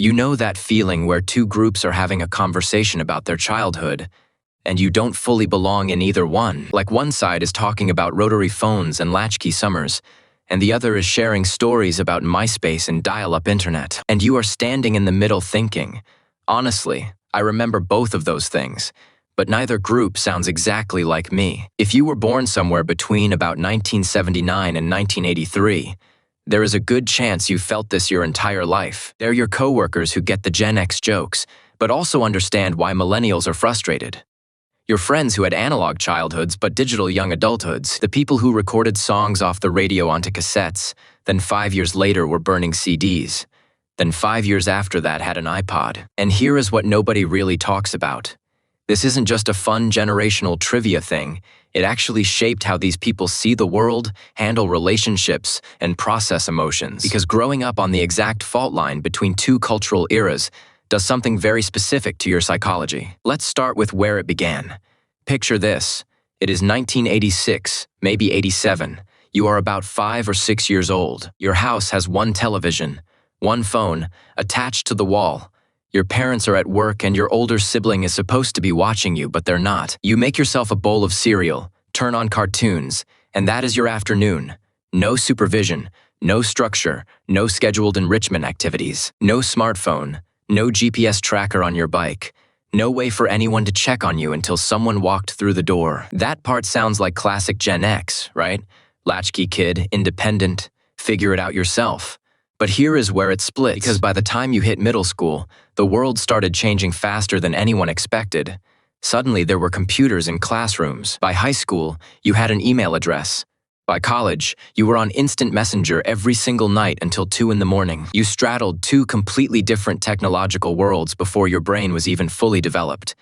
You know that feeling where two groups are having a conversation about their childhood, and you don't fully belong in either one. Like one side is talking about rotary phones and latchkey summers, and the other is sharing stories about MySpace and dial-up internet. And you are standing in the middle thinking, honestly, I remember both of those things, but neither group sounds exactly like me. If you were born somewhere between about 1979 and 1983, there is a good chance you felt this your entire life. They're your coworkers who get the Gen X jokes, but also understand why millennials are frustrated. Your friends who had analog childhoods but digital young adulthoods, the people who recorded songs off the radio onto cassettes, then 5 years later were burning CDs, then 5 years after that had an iPod. And here is what nobody really talks about. This isn't just a fun generational trivia thing. It actually shaped how these people see the world, handle relationships, and process emotions. Because growing up on the exact fault line between two cultural eras does something very specific to your psychology. Let's start with where it began. Picture this. It is 1986, maybe 87. You are about 5 or 6 years old. Your house has one television, one phone, attached to the wall. Your parents are at work and your older sibling is supposed to be watching you, but they're not. You make yourself a bowl of cereal, turn on cartoons, and that is your afternoon. No supervision, no structure, no scheduled enrichment activities, no smartphone, no GPS tracker on your bike, no way for anyone to check on you until someone walked through the door. That part sounds like classic Gen X, right? Latchkey kid, independent, figure it out yourself. But here is where it splits, because by the time you hit middle school, the world started changing faster than anyone expected. Suddenly, there were computers in classrooms. By high school, you had an email address. By college, you were on instant messenger every single night until 2 in the morning. You straddled two completely different technological worlds before your brain was even fully developed.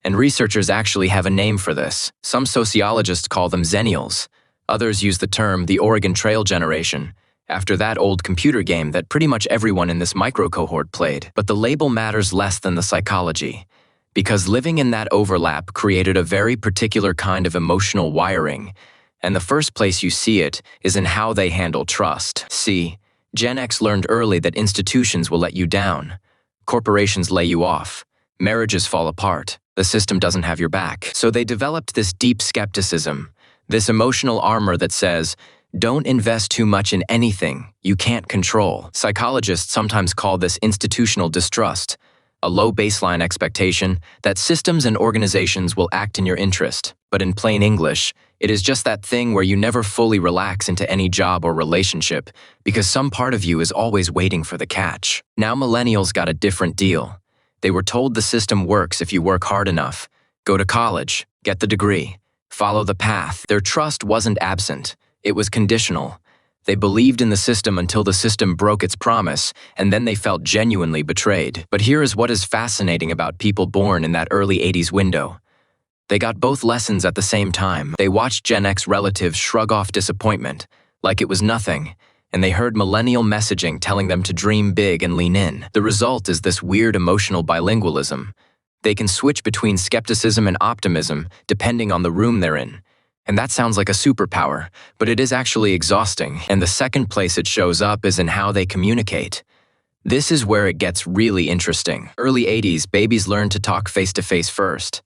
And researchers actually have a name for this. Some sociologists call them Zennials. Others use the term the Oregon Trail generation, after that old computer game that pretty much everyone in this micro-cohort played. But the label matters less than the psychology, because living in that overlap created a very particular kind of emotional wiring, and the first place you see it is in how they handle trust. See, Gen X learned early that institutions will let you down, corporations lay you off, marriages fall apart, the system doesn't have your back. So they developed this deep skepticism, this emotional armor that says, don't invest too much in anything you can't control. Psychologists sometimes call this institutional distrust, a low baseline expectation that systems and organizations will act in your interest. But in plain English, it is just that thing where you never fully relax into any job or relationship because some part of you is always waiting for the catch. Now millennials got a different deal. They were told the system works if you work hard enough, go to college, get the degree, follow the path. Their trust wasn't absent. It was conditional. They believed in the system until the system broke its promise, and then they felt genuinely betrayed. But here is what is fascinating about people born in that early 80s window. They got both lessons at the same time. They watched Gen X relatives shrug off disappointment, like it was nothing, and they heard millennial messaging telling them to dream big and lean in. The result is this weird emotional bilingualism. They can switch between skepticism and optimism depending on the room they're in. And that sounds like a superpower, but it is actually exhausting. And the second place it shows up is in how they communicate. This is where it gets really interesting. Early 80s, babies learned to talk face-to-face first.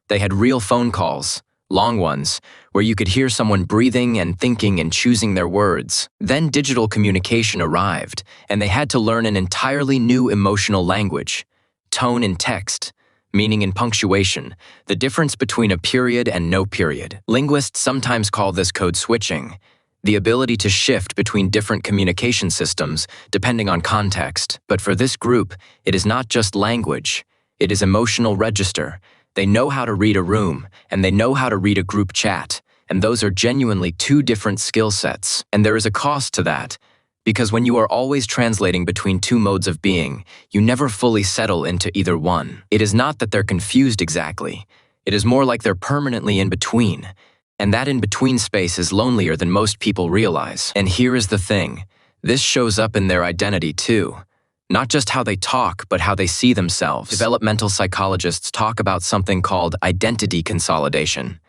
They had real phone calls, long ones, where you could hear someone breathing and thinking and choosing their words. Then digital communication arrived, and they had to learn an entirely new emotional language. Tone in text, meaning in punctuation, the difference between a period and no period. Linguists sometimes call this code switching, the ability to shift between different communication systems depending on context. But for this group, it is not just language, it is emotional register. They know how to read a room, and they know how to read a group chat, and those are genuinely two different skill sets. And there is a cost to that, because when you are always translating between two modes of being, you never fully settle into either one. It is not that they're confused exactly. It is more like they're permanently in between. And that in-between space is lonelier than most people realize. And here is the thing. This shows up in their identity too. Not just how they talk, but how they see themselves. Developmental psychologists talk about something called identity consolidation.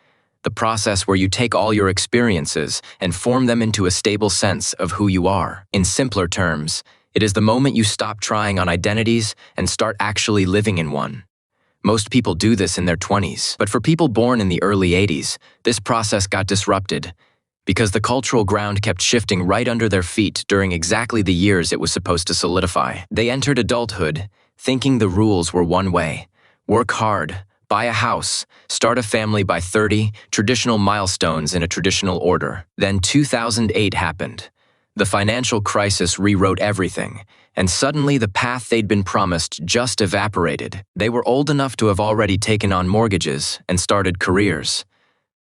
The process where you take all your experiences and form them into a stable sense of who you are. In simpler terms, It is the moment you stop trying on identities and start actually living in one. Most people do this in their 20s, but for people born in the early 80s, this process got disrupted because the cultural ground kept shifting right under their feet during exactly the years it was supposed to solidify. They entered adulthood thinking the rules were one way: work hard, buy a house, start a family by 30, traditional milestones in a traditional order. Then 2008 happened. The financial crisis rewrote everything, and suddenly the path they'd been promised just evaporated. They were old enough to have already taken on mortgages and started careers,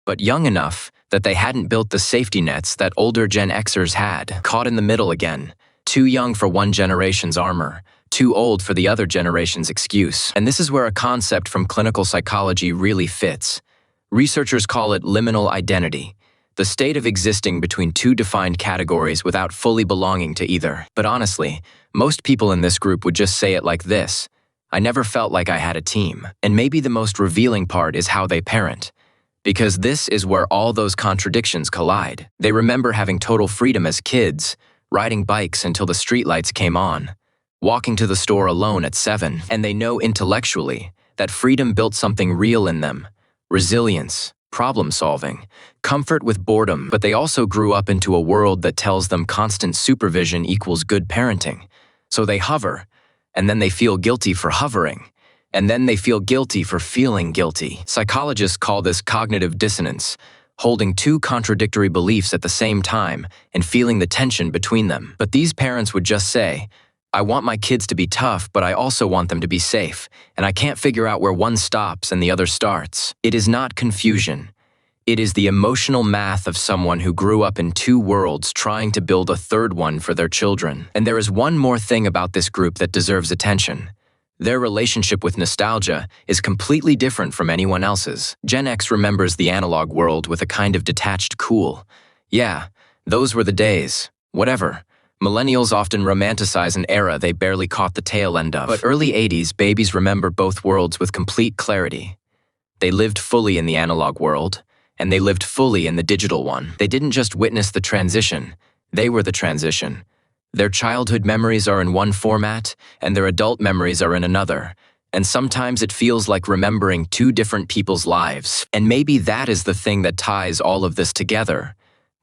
but young enough that they hadn't built the safety nets that older Gen Xers had. Caught in the middle again. Too young for one generation's armor, too old for the other generation's excuse. And this is where a concept from clinical psychology really fits. Researchers call it liminal identity, the state of existing between two defined categories without fully belonging to either. But honestly, most people in this group would just say it like this: I never felt like I had a team. And maybe the most revealing part is how they parent, because this is where all those contradictions collide. They remember having total freedom as kids, riding bikes until the streetlights came on, walking to the store alone at 7, and they know intellectually that freedom built something real in them: resilience, problem-solving, comfort with boredom. But they also grew up into a world that tells them constant supervision equals good parenting. So they hover, and then they feel guilty for hovering, and then they feel guilty for feeling guilty. Psychologists call this cognitive dissonance, holding two contradictory beliefs at the same time and feeling the tension between them. But these parents would just say, I want my kids to be tough, but I also want them to be safe, and I can't figure out where one stops and the other starts. It is not confusion. It is the emotional math of someone who grew up in two worlds trying to build a third one for their children. And there is one more thing about this group that deserves attention. Their relationship with nostalgia is completely different from anyone else's. Gen X remembers the analog world with a kind of detached cool. Yeah, those were the days. Whatever. Millennials often romanticize an era they barely caught the tail end of. But early 80s babies remember both worlds with complete clarity. They lived fully in the analog world, and they lived fully in the digital one. They didn't just witness the transition, they were the transition. Their childhood memories are in one format, and their adult memories are in another. And sometimes it feels like remembering two different people's lives. And maybe that is the thing that ties all of this together.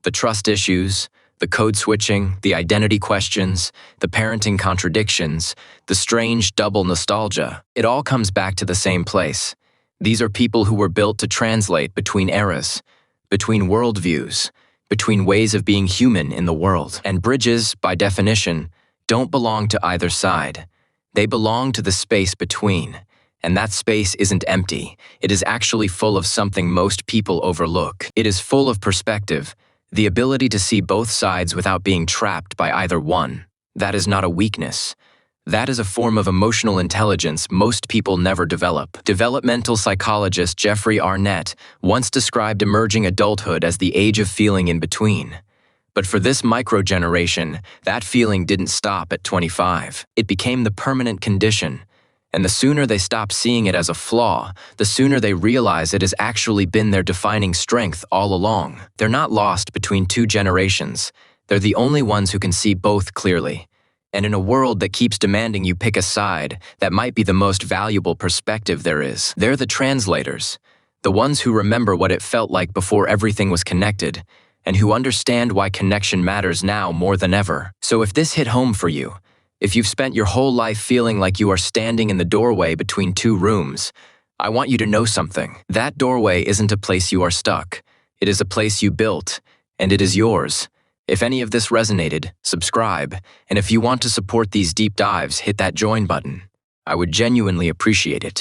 The trust issues, the code switching, the identity questions, the parenting contradictions, the strange double nostalgia. It all comes back to the same place. These are people who were built to translate between eras, between worldviews, between ways of being human in the world. And bridges, by definition, don't belong to either side. They belong to the space between. And that space isn't empty. It is actually full of something most people overlook. It is full of perspective, the ability to see both sides without being trapped by either one. That is not a weakness. That is a form of emotional intelligence most people never develop. Developmental psychologist Jeffrey Arnett once described emerging adulthood as the age of feeling in between. But for this microgeneration, that feeling didn't stop at 25. It became the permanent condition. And the sooner they stop seeing it as a flaw, the sooner they realize it has actually been their defining strength all along. They're not lost between two generations. They're the only ones who can see both clearly. And in a world that keeps demanding you pick a side, that might be the most valuable perspective there is. They're the translators, the ones who remember what it felt like before everything was connected, and who understand why connection matters now more than ever. So if this hit home for you, if you've spent your whole life feeling like you are standing in the doorway between two rooms, I want you to know something. That doorway isn't a place you are stuck. It is a place you built, and it is yours. If any of this resonated, subscribe, and if you want to support these deep dives, hit that join button. I would genuinely appreciate it.